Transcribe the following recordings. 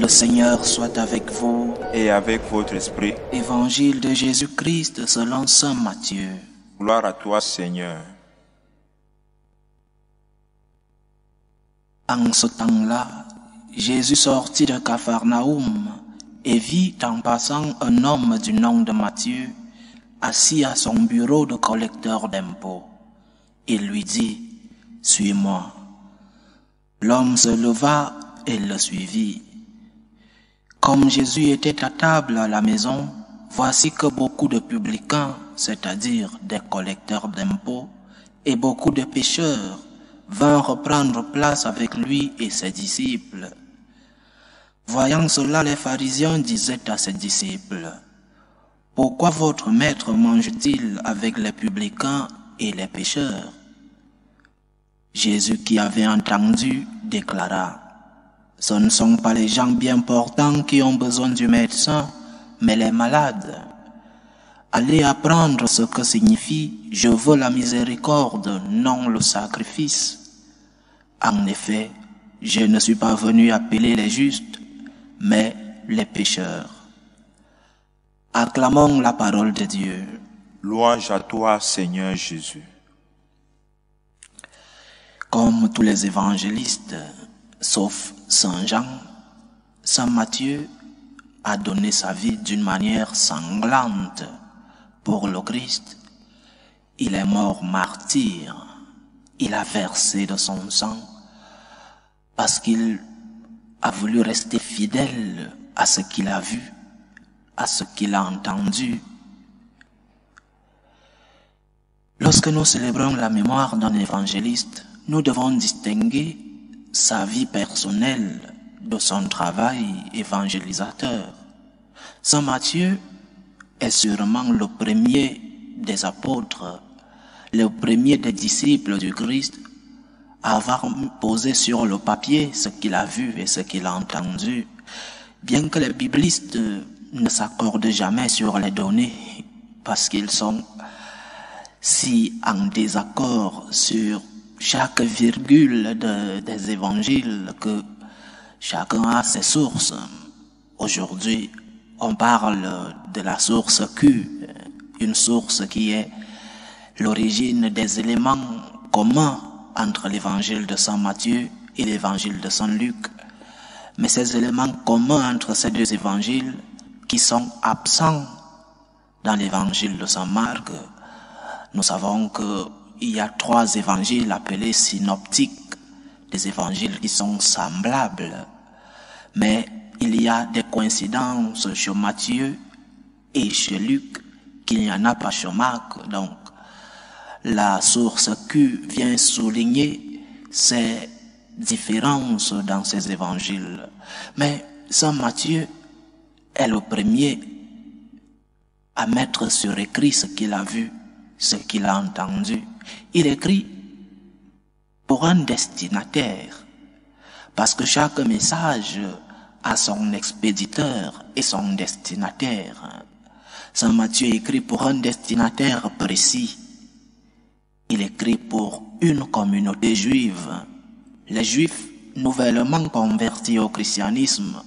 Le Seigneur soit avec vous. Et avec votre esprit. Évangile de Jésus-Christ selon saint Matthieu. Gloire à toi, Seigneur. En ce temps-là, Jésus sortit de Capharnaüm et vit en passant un homme du nom de Matthieu, assis à son bureau de collecteur d'impôts. Il lui dit, « Suis-moi ». L'homme se leva et le suivit. Comme Jésus était à table à la maison, voici que beaucoup de publicains, c'est-à-dire des collecteurs d'impôts, et beaucoup de pécheurs, vinrent prendre place avec lui et ses disciples. Voyant cela, les pharisiens disaient à ses disciples, « Pourquoi votre maître mange-t-il avec les publicains et les pécheurs ?» Jésus, qui avait entendu, déclara, « Ce ne sont pas les gens bien portants qui ont besoin du médecin, mais les malades. Allez apprendre ce que signifie « Je veux la miséricorde, non le sacrifice ». En effet, je ne suis pas venu appeler les justes, mais les pécheurs. » Acclamons la parole de Dieu. Louange à toi, Seigneur Jésus. Comme tous les évangélistes, sauf Saint Jean, Saint Matthieu a donné sa vie d'une manière sanglante pour le Christ. Il est mort martyr, il a versé de son sang parce qu'il a voulu rester fidèle à ce qu'il a vu, à ce qu'il a entendu. Lorsque nous célébrons la mémoire d'un évangéliste, nous devons distinguer sa vie personnelle de son travail évangélisateur. Saint Matthieu est sûrement le premier des apôtres, le premier des disciples du Christ à avoir posé sur le papier ce qu'il a vu et ce qu'il a entendu, bien que les biblistes ne s'accordent jamais sur les données parce qu'ils sont si en désaccord sur chaque virgule des évangiles que chacun a ses sources. Aujourd'hui, on parle de la source Q, une source qui est l'origine des éléments communs entre l'évangile de Saint Matthieu et l'évangile de Saint Luc. Mais ces éléments communs entre ces deux évangiles qui sont absents dans l'évangile de Saint Marc, nous savons qu'il y a 3 évangiles appelés synoptiques, des évangiles qui sont semblables. Mais il y a des coïncidences chez Matthieu et chez Luc qu'il n'y en a pas chez Marc. Donc, la source Q vient souligner ces différences dans ces évangiles. Mais Saint Matthieu est le premier à mettre sur écrit ce qu'il a vu, ce qu'il a entendu. Il écrit pour un destinataire, parce que chaque message a son expéditeur et son destinataire. Saint Matthieu écrit pour un destinataire précis. Il écrit pour une communauté juive, les Juifs nouvellement convertis au christianisme,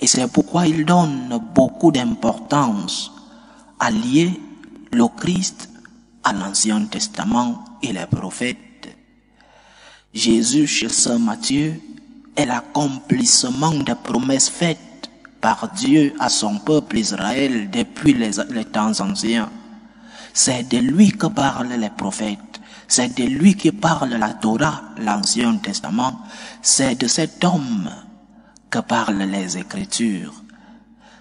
et c'est pourquoi il donne beaucoup d'importance à lier le Christ à l'Ancien Testament et les prophètes. Jésus chez Saint Matthieu est l'accomplissement des promesses faites par Dieu à son peuple Israël depuis les temps anciens. C'est de lui que parlent les prophètes, c'est de lui que parle la Torah, l'Ancien Testament, c'est de cet homme que parlent les Écritures.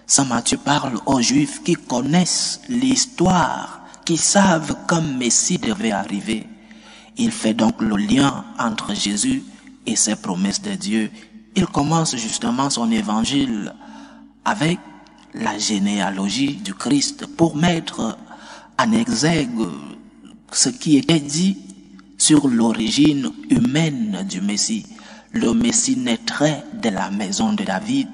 Saint Matthieu parle aux Juifs qui connaissent l'histoire, qui savent qu'un Messie devait arriver. Il fait donc le lien entre Jésus et ses promesses de Dieu. Il commence justement son évangile avec la généalogie du Christ pour mettre en exergue ce qui était dit sur l'origine humaine du Messie. Le Messie naîtrait de la maison de David.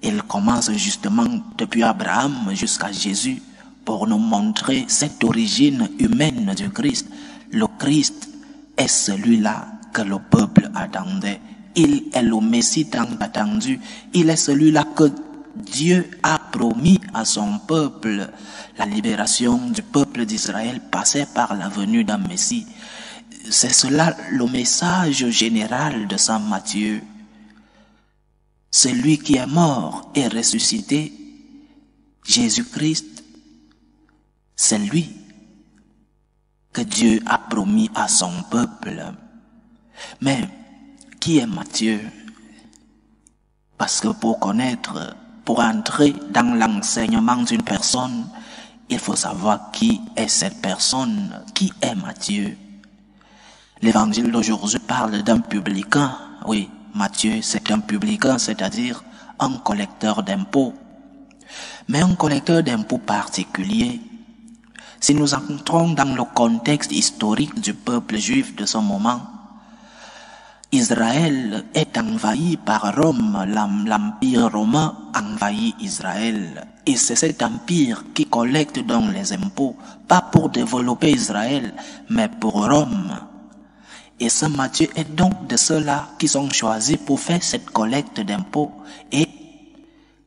Il commence justement depuis Abraham jusqu'à Jésus pour nous montrer cette origine humaine du Christ. Le Christ est celui-là que le peuple attendait. Il est le Messie tant attendu. Il est celui-là que Dieu a promis à son peuple. La libération du peuple d'Israël passait par la venue d'un Messie. C'est cela le message général de Saint Matthieu. Celui qui est mort et ressuscité, Jésus-Christ, c'est lui que Dieu a promis à son peuple. Mais qui est Matthieu? Parce que pour entrer dans l'enseignement d'une personne, il faut savoir qui est cette personne, qui est Matthieu. L'évangile d'aujourd'hui parle d'un publicain. Oui, Matthieu, c'est un publicain, c'est-à-dire un collecteur d'impôts. Mais un collecteur d'impôts particulier. Si nous entrons dans le contexte historique du peuple juif de ce moment, Israël est envahi par Rome, l'empire romain envahit Israël. Et c'est cet empire qui collecte donc les impôts, pas pour développer Israël, mais pour Rome. Et Saint Matthieu est donc de ceux-là qui sont choisis pour faire cette collecte d'impôts. Et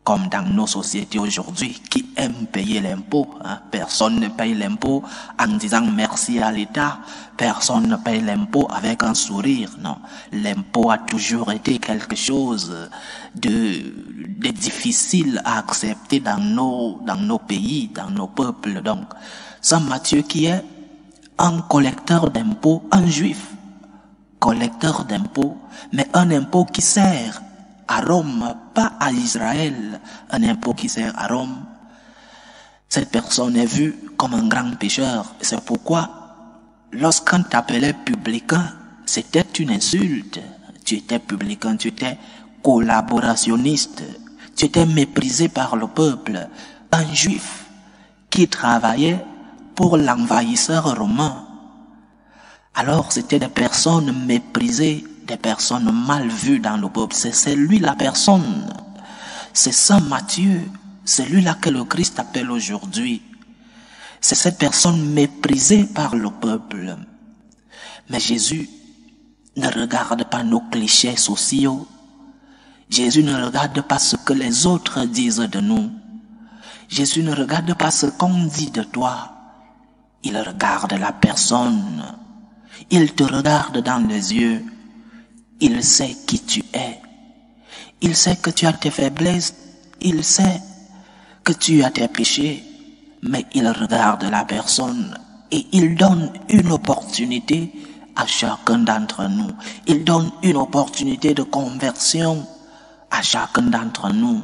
comme dans nos sociétés aujourd'hui, qui aiment payer l'impôt, personne ne paye l'impôt en disant merci à l'État, personne ne paye l'impôt avec un sourire, non. L'impôt a toujours été quelque chose de difficile à accepter dans nos pays, dans nos peuples. Donc, Saint Matthieu qui est un collecteur d'impôts, un juif, collecteur d'impôts, mais un impôt qui sert à Rome, pas à Israël, un impôt qui sert à Rome. Cette personne est vue comme un grand pécheur. C'est pourquoi, lorsqu'on t'appelait publicain, c'était une insulte. Tu étais publicain, tu étais collaborationniste, tu étais méprisé par le peuple. Un juif qui travaillait pour l'envahisseur romain. Alors c'était des personnes méprisées, des personnes mal vues dans le peuple. C'est lui la personne. C'est Saint Matthieu, c'est lui-là que le Christ appelle aujourd'hui. C'est cette personne méprisée par le peuple. Mais Jésus ne regarde pas nos clichés sociaux. Jésus ne regarde pas ce que les autres disent de nous. Jésus ne regarde pas ce qu'on dit de toi. Il regarde la personne. Il te regarde dans les yeux. Il sait qui tu es. Il sait que tu as tes faiblesses. Il sait que tu as tes péchés. Mais il regarde la personne et il donne une opportunité à chacun d'entre nous. Il donne une opportunité de conversion à chacun d'entre nous.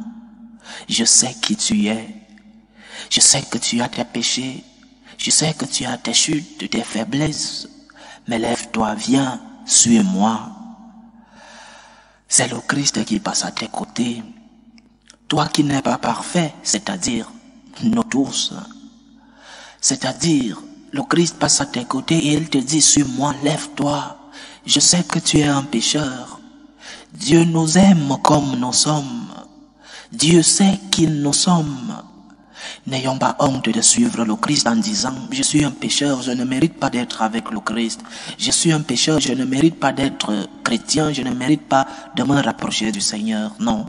Je sais qui tu es. Je sais que tu as tes péchés. Je sais que tu as tes chutes, tes faiblesses. Mais lève-toi, viens, suis-moi. C'est le Christ qui passe à tes côtés. Toi qui n'es pas parfait, c'est-à-dire nous tous. C'est-à-dire, le Christ passe à tes côtés et il te dit, suis-moi, lève-toi. Je sais que tu es un pécheur. Dieu nous aime comme nous sommes. Dieu sait qui nous sommes. N'ayons pas honte de suivre le Christ en disant, je suis un pécheur, je ne mérite pas d'être avec le Christ. Je suis un pécheur, je ne mérite pas d'être chrétien, je ne mérite pas de me rapprocher du Seigneur. Non.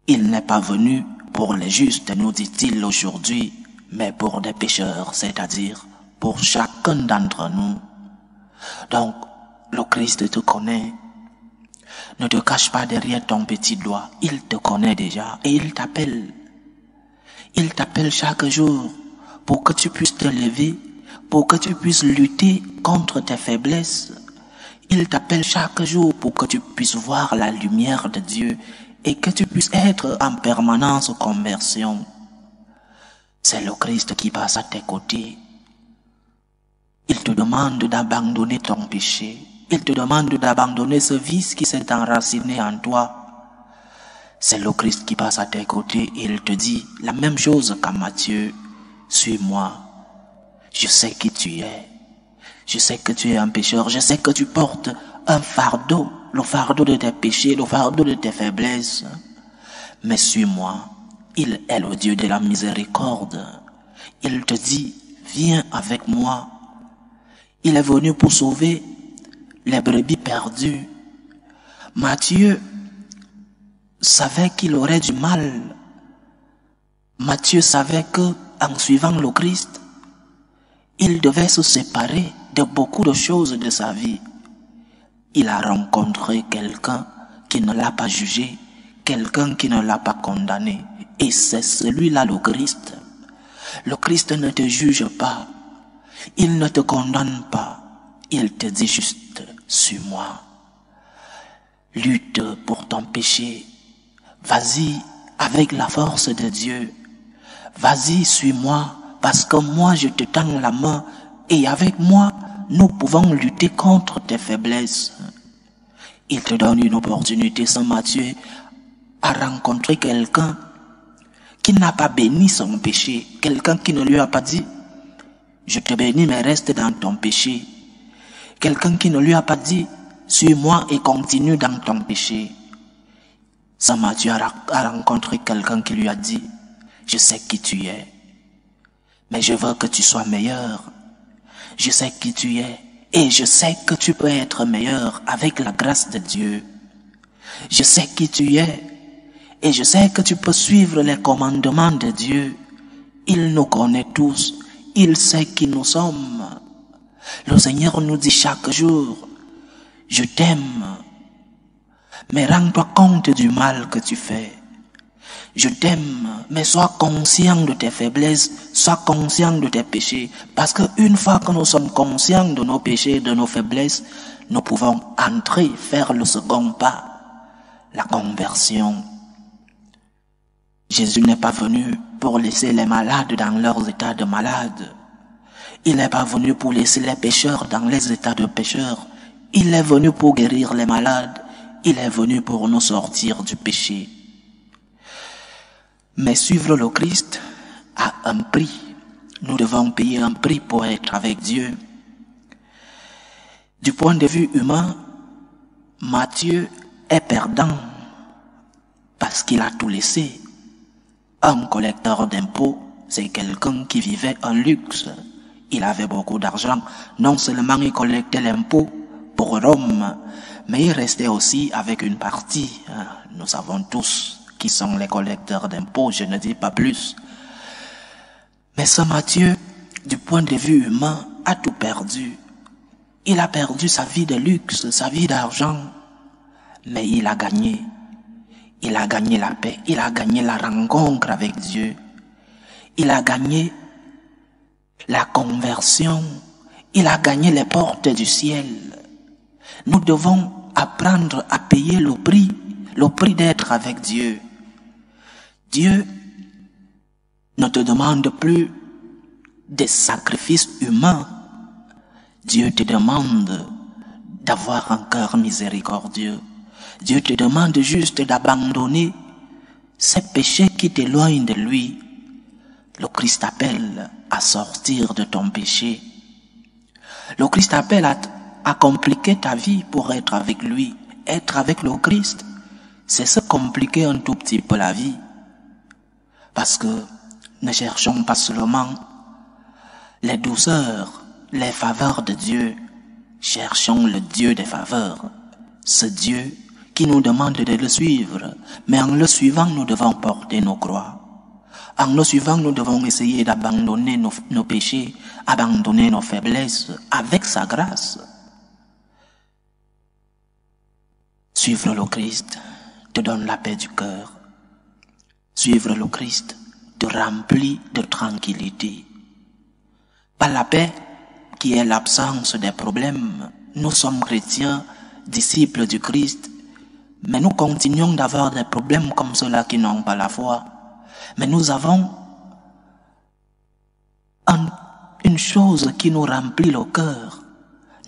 Il n'est pas venu pour les justes, nous dit-il aujourd'hui, mais pour des pécheurs, c'est-à-dire pour chacun d'entre nous. Donc, le Christ te connaît. Ne te cache pas derrière ton petit doigt. Il te connaît déjà et il t'appelle. Il t'appelle chaque jour pour que tu puisses te lever, pour que tu puisses lutter contre tes faiblesses. Il t'appelle chaque jour pour que tu puisses voir la lumière de Dieu et que tu puisses être en permanence en conversion. C'est le Christ qui passe à tes côtés. Il te demande d'abandonner ton péché. Il te demande d'abandonner ce vice qui s'est enraciné en toi. C'est le Christ qui passe à tes côtés et il te dit la même chose qu'à Matthieu. Suis-moi. Je sais qui tu es. Je sais que tu es un pécheur. Je sais que tu portes un fardeau. Le fardeau de tes péchés, le fardeau de tes faiblesses. Mais suis-moi. Il est le Dieu de la miséricorde. Il te dit, viens avec moi. Il est venu pour sauver les brebis perdues. Matthieu savait qu'il aurait du mal. Matthieu savait que, en suivant le Christ, il devait se séparer de beaucoup de choses de sa vie. Il a rencontré quelqu'un qui ne l'a pas jugé, quelqu'un qui ne l'a pas condamné. Et c'est celui-là le Christ. Le Christ ne te juge pas. Il ne te condamne pas. Il te dit juste, suis-moi. Lutte pour ton péché. Vas-y avec la force de Dieu. Vas-y, suis-moi, parce que moi je te tends la main et avec moi, nous pouvons lutter contre tes faiblesses. Il te donne une opportunité, Saint Matthieu, à rencontrer quelqu'un qui n'a pas béni son péché, quelqu'un qui ne lui a pas dit, je te bénis mais reste dans ton péché. Quelqu'un qui ne lui a pas dit, suis-moi et continue dans ton péché. Saint Matthieu a rencontré quelqu'un qui lui a dit, je sais qui tu es, mais je veux que tu sois meilleur. Je sais qui tu es et je sais que tu peux être meilleur avec la grâce de Dieu. Je sais qui tu es et je sais que tu peux suivre les commandements de Dieu. Il nous connaît tous, il sait qui nous sommes. Le Seigneur nous dit chaque jour, je t'aime, mais rends-toi compte du mal que tu fais. Je t'aime, mais sois conscient de tes faiblesses, sois conscient de tes péchés. Parce qu'une fois que nous sommes conscients de nos péchés, de nos faiblesses, nous pouvons entrer, faire le second pas, la conversion. Jésus n'est pas venu pour laisser les malades dans leurs états de malades. Il n'est pas venu pour laisser les pécheurs dans les états de pécheurs. Il est venu pour guérir les malades. Il est venu pour nous sortir du péché. Mais suivre le Christ a un prix. Nous devons payer un prix pour être avec Dieu. Du point de vue humain, Matthieu est perdant parce qu'il a tout laissé. Un collecteur d'impôts, c'est quelqu'un qui vivait en luxe. Il avait beaucoup d'argent. Non seulement il collectait l'impôt pour Rome, mais il restait aussi avec une partie. Nous savons tous qui sont les collecteurs d'impôts, je ne dis pas plus. Mais ce Matthieu, du point de vue humain, a tout perdu. Il a perdu sa vie de luxe, sa vie d'argent, mais il a gagné. Il a gagné la paix, il a gagné la rencontre avec Dieu. Il a gagné la conversion, il a gagné les portes du ciel. Nous devons apprendre à payer le prix d'être avec Dieu. Dieu ne te demande plus des sacrifices humains. Dieu te demande d'avoir un cœur miséricordieux. Dieu te demande juste d'abandonner ces péchés qui t'éloignent de lui. Le Christ t'appelle à sortir de ton péché. Le Christ t'appelle à compliquer ta vie pour être avec lui. Être avec le Christ, c'est se compliquer un tout petit peu la vie. Parce que ne cherchons pas seulement les douceurs, les faveurs de Dieu. Cherchons le Dieu des faveurs. Ce Dieu qui nous demande de le suivre. Mais en le suivant, nous devons porter nos croix. En le suivant, nous devons essayer d'abandonner nos péchés, abandonner nos faiblesses avec sa grâce. Suivre le Christ te donne la paix du cœur. Suivre le Christ te remplit de tranquillité. Pas la paix qui est l'absence des problèmes. Nous sommes chrétiens, disciples du Christ, mais nous continuons d'avoir des problèmes comme ceux-là qui n'ont pas la foi. Mais nous avons une chose qui nous remplit le cœur.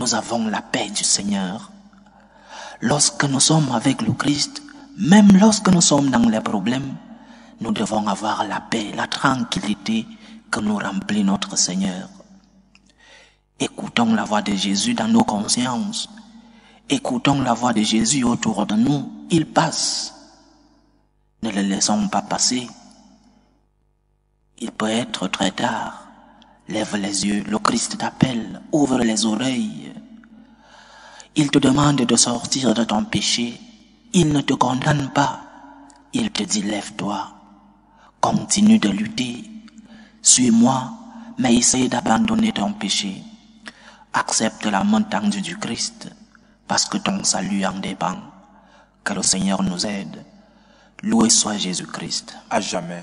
Nous avons la paix du Seigneur. Lorsque nous sommes avec le Christ, même lorsque nous sommes dans les problèmes, nous devons avoir la paix, la tranquillité que nous remplit notre Seigneur. Écoutons la voix de Jésus dans nos consciences. Écoutons la voix de Jésus autour de nous. Il passe. Ne le laissons pas passer. Il peut être très tard. Lève les yeux, le Christ t'appelle, ouvre les oreilles. Il te demande de sortir de ton péché. Il ne te condamne pas. Il te dit lève-toi. Continue de lutter. Suis-moi, mais essaye d'abandonner ton péché. Accepte la main tendue du Christ, parce que ton salut en dépend. Que le Seigneur nous aide. Loué soit Jésus-Christ. À jamais.